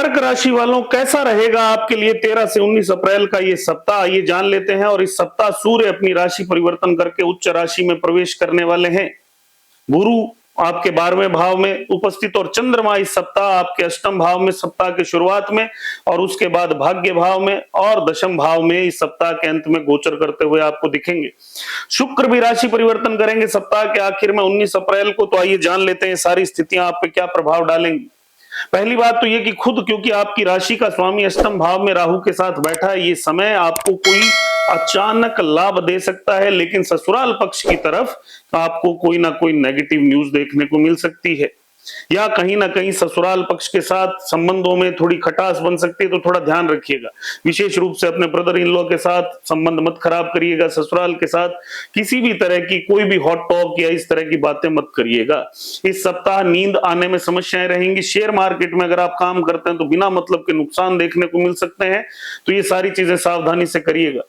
कर्क राशि वालों, कैसा रहेगा आपके लिए 13 से 19 अप्रैल का ये सप्ताह, ये जान लेते हैं। और इस सप्ताह सूर्य अपनी राशि परिवर्तन करके उच्च राशि में प्रवेश करने वाले हैं। गुरु आपके 12वें भाव में उपस्थित और चंद्रमा इस सप्ताह आपके अष्टम भाव में सप्ताह की शुरुआत में और उसके बाद भाग्य भाव में और दशम भाव में इस सप्ताह के अंत में गोचर करते हुए आपको दिखेंगे। शुक्र भी राशि परिवर्तन करेंगे सप्ताह के आखिर में 19 अप्रैल को। तो आइए जान लेते हैं सारी स्थितियां आप पे क्या प्रभाव डालेंगी। पहली बात तो ये कि खुद क्योंकि आपकी राशि का स्वामी अष्टम भाव में राहु के साथ बैठा है, ये समय आपको कोई अचानक लाभ दे सकता है, लेकिन ससुराल पक्ष की तरफ आपको कोई ना कोई नेगेटिव न्यूज देखने को मिल सकती है या कहीं ना कहीं ससुराल पक्ष के साथ संबंधों में थोड़ी खटास बन सकती है। तो थोड़ा ध्यान रखिएगा। विशेष रूप से अपने ब्रदर इन लॉ के साथ संबंध मत खराब करिएगा। ससुराल के साथ किसी भी तरह की कोई भी हॉट टॉक या इस तरह की बातें मत करिएगा। इस सप्ताह नींद आने में समस्याएं रहेंगी। शेयर मार्केट में अगर आप काम करते हैं तो बिना मतलब के नुकसान देखने को मिल सकते हैं। तो ये सारी चीजें सावधानी से करिएगा,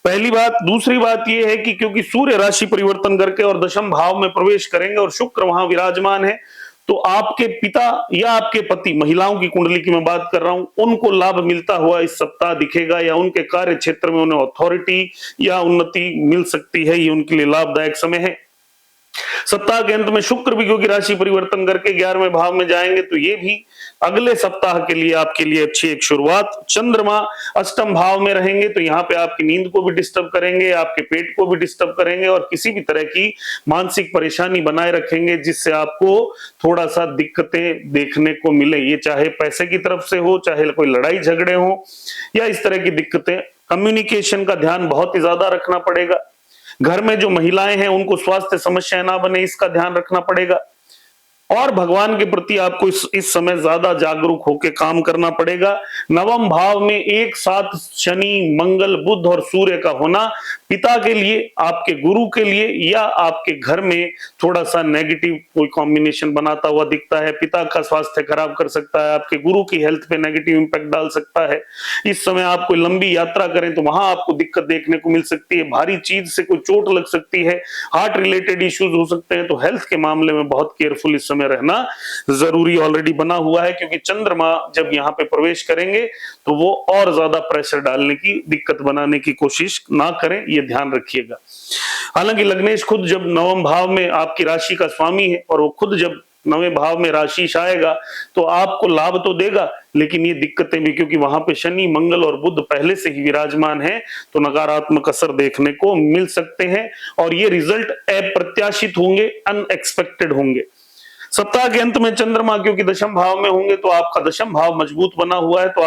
पहली बात। दूसरी बात यह है कि क्योंकि सूर्य राशि परिवर्तन करके और दशम भाव में प्रवेश करेंगे और शुक्र वहां विराजमान है, तो आपके पिता या आपके पति, महिलाओं की कुंडली की मैं बात कर रहा हूं, उनको लाभ मिलता हुआ इस सप्ताह दिखेगा या उनके कार्य क्षेत्र में उन्हें अथॉरिटी या उन्नति मिल सकती है। ये उनके लिए लाभदायक समय है। सप्ताह के अंत में शुक्र भी क्योंकि राशि परिवर्तन करके 11वें भाव में जाएंगे, तो ये भी अगले सप्ताह के लिए आपके लिए अच्छी एक शुरुआत। चंद्रमा अष्टम भाव में रहेंगे तो यहाँ पे आपकी नींद को भी डिस्टर्ब करेंगे, आपके पेट को भी डिस्टर्ब करेंगे और किसी भी तरह की मानसिक परेशानी बनाए रखेंगे, जिससे आपको थोड़ा सा दिक्कतें देखने को मिले। ये चाहे पैसे की तरफ से हो, चाहे कोई लड़ाई झगड़े हो या इस तरह की दिक्कतें। कम्युनिकेशन का ध्यान बहुत ही ज्यादा रखना पड़ेगा। घर में जो महिलाएं हैं उनको स्वास्थ्य समस्या ना बने, इसका ध्यान रखना पड़ेगा। और भगवान के प्रति आपको इस समय ज्यादा जागरूक होकर काम करना पड़ेगा। नवम भाव में एक साथ शनि, मंगल, बुध और सूर्य का होना पिता के लिए, आपके गुरु के लिए या आपके घर में थोड़ा सा नेगेटिव कोई कॉम्बिनेशन बनाता हुआ दिखता है। पिता का स्वास्थ्य खराब कर सकता है, आपके गुरु की हेल्थ पे नेगेटिव इंपैक्ट डाल सकता है। इस समय आप कोई लंबी यात्रा करें तो वहां आपको दिक्कत देखने को मिल सकती है। भारी चीज से कोई चोट लग सकती है, हार्ट रिलेटेड इश्यूज हो सकते हैं। तो हेल्थ के मामले में बहुत केयरफुल इस समय रहना जरूरी ऑलरेडी बना हुआ है, क्योंकि चंद्रमा जब यहां पे प्रवेश करेंगे तो वो और ज्यादा प्रेशर डालने की, दिक्कत बनाने की कोशिश ना करें, ये ध्यान रखिएगा। हालांकि लग्नेश खुद जब नवम भाव में आपकी राशि का स्वामी है और वो खुद जब नवे भाव में राशि आएगा तो आपको लाभ तो देगा, लेकिन ये दिक्कतें भी, क्योंकि वहां पे शनि, मंगल और बुध पहले से ही विराजमान है, तो नकारात्मक असर देखने को मिल सकते हैं और ये रिजल्ट अप्रत्याशित होंगे, अनएक्सपेक्टेड होंगे। सप्ताह के अंत में चंद्रमा क्योंकि दशम भाव में होंगे तो आपका दशम भाव मजबूत बना हुआ है, तो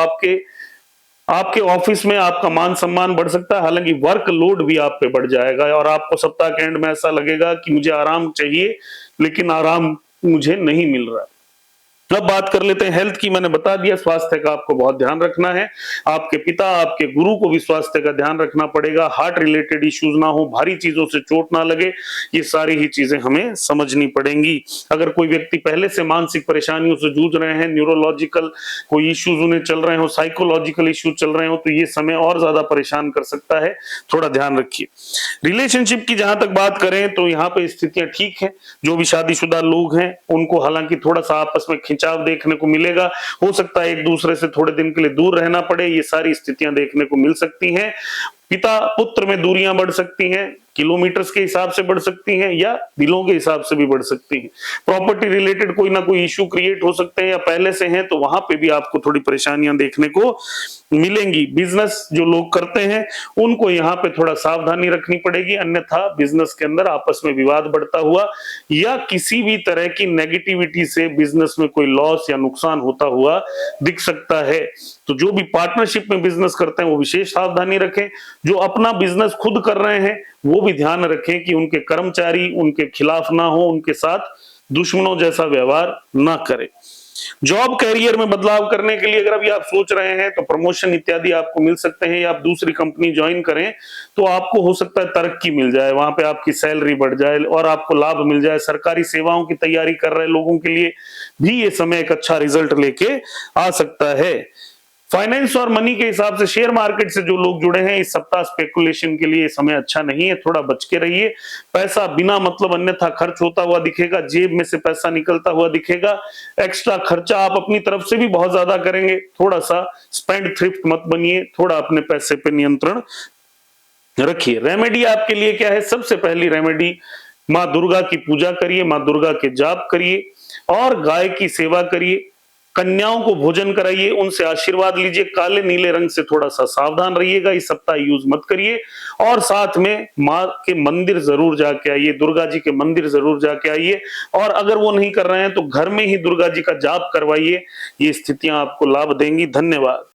आपके ऑफिस में आपका मान सम्मान बढ़ सकता है। हालांकि वर्क लोड भी आप पे बढ़ जाएगा और आपको सप्ताह के एंड में ऐसा लगेगा कि मुझे आराम चाहिए, लेकिन आराम मुझे नहीं मिल रहा। अब बात कर लेते हैं हेल्थ की। मैंने बता दिया स्वास्थ्य का आपको बहुत ध्यान रखना है। आपके पिता, आपके गुरु को भी स्वास्थ्य का ध्यान रखना पड़ेगा। हार्ट रिलेटेड इश्यूज ना हो, भारी चीजों से चोट ना लगे, ये सारी ही चीजें हमें समझनी पड़ेंगी। अगर कोई व्यक्ति पहले से मानसिक परेशानियों से जूझ रहे हैं, न्यूरोलॉजिकल कोई इश्यूज उन्हें चल रहे हो, साइकोलॉजिकल इश्यूज चल रहे हो, तो ये समय और ज्यादा परेशान कर सकता है, थोड़ा ध्यान रखिए। रिलेशनशिप की जहां तक बात करें तो यहाँ पे स्थितियां ठीक है। जो भी शादीशुदा लोग हैं उनको हालांकि थोड़ा सा आपस में खिंचाव देखने को मिलेगा, हो सकता है एक दूसरे से थोड़े दिन के लिए दूर रहना पड़े, ये सारी स्थितियां देखने को मिल सकती हैं। पिता पुत्र में दूरियां बढ़ सकती हैं, किलोमीटर्स के हिसाब से बढ़ सकती हैं या दिलों के हिसाब से भी बढ़ सकती हैं। प्रॉपर्टी रिलेटेड कोई ना कोई इश्यू क्रिएट हो सकते हैं या पहले से हैं, तो वहां पे भी आपको थोड़ी परेशानियां देखने को मिलेंगी। बिजनेस जो लोग करते हैं उनको यहाँ पे थोड़ा सावधानी रखनी पड़ेगी, अन्यथा बिजनेस के अंदर आपस में विवाद बढ़ता हुआ या किसी भी तरह की नेगेटिविटी से बिजनेस में कोई लॉस या नुकसान होता हुआ दिख सकता है। तो जो भी पार्टनरशिप में बिजनेस करते हैं वो विशेष सावधानी रखें। जो अपना बिजनेस खुद कर रहे हैं वो भी ध्यान रखें कि उनके कर्मचारी उनके खिलाफ ना हो, उनके साथ दुश्मनों जैसा व्यवहार ना करें। जॉब कैरियर में बदलाव करने के लिए अगर अभी आप सोच रहे हैं तो प्रमोशन इत्यादि आपको मिल सकते हैं, या आप दूसरी कंपनी ज्वाइन करें तो आपको हो सकता है तरक्की मिल जाए, वहां पे आपकी सैलरी बढ़ जाए और आपको लाभ मिल जाए। सरकारी सेवाओं की तैयारी कर रहे लोगों के लिए भी ये समय एक अच्छा रिजल्ट लेके आ सकता है। फाइनेंस और मनी के हिसाब से शेयर मार्केट से जो लोग जुड़े हैं इस सप्ताह स्पेकुलेशन के लिए समय अच्छा नहीं है, थोड़ा बच के रहिए। पैसा बिना मतलब अन्यथा खर्च होता हुआ दिखेगा, जेब में से पैसा निकलता हुआ दिखेगा। एक्स्ट्रा खर्चा आप अपनी तरफ से भी बहुत ज्यादा करेंगे, थोड़ा सा स्पेंड थ्रिफ्ट मत बनिए, थोड़ा अपने पैसे पे नियंत्रण रखिए। रेमेडी आपके लिए क्या है? सबसे पहली रेमेडी, माँ दुर्गा की पूजा करिए, माँ दुर्गा के जाप करिए और गाय की सेवा करिए। कन्याओं को भोजन कराइए, उनसे आशीर्वाद लीजिए। काले नीले रंग से थोड़ा सा सावधान रहिएगा, इस सप्ताह यूज मत करिए। और साथ में माँ के मंदिर जरूर जाके आइए, दुर्गा जी के मंदिर जरूर जाके आइए। और अगर वो नहीं कर रहे हैं तो घर में ही दुर्गा जी का जाप करवाइए, ये स्थितियां आपको लाभ देंगी। धन्यवाद।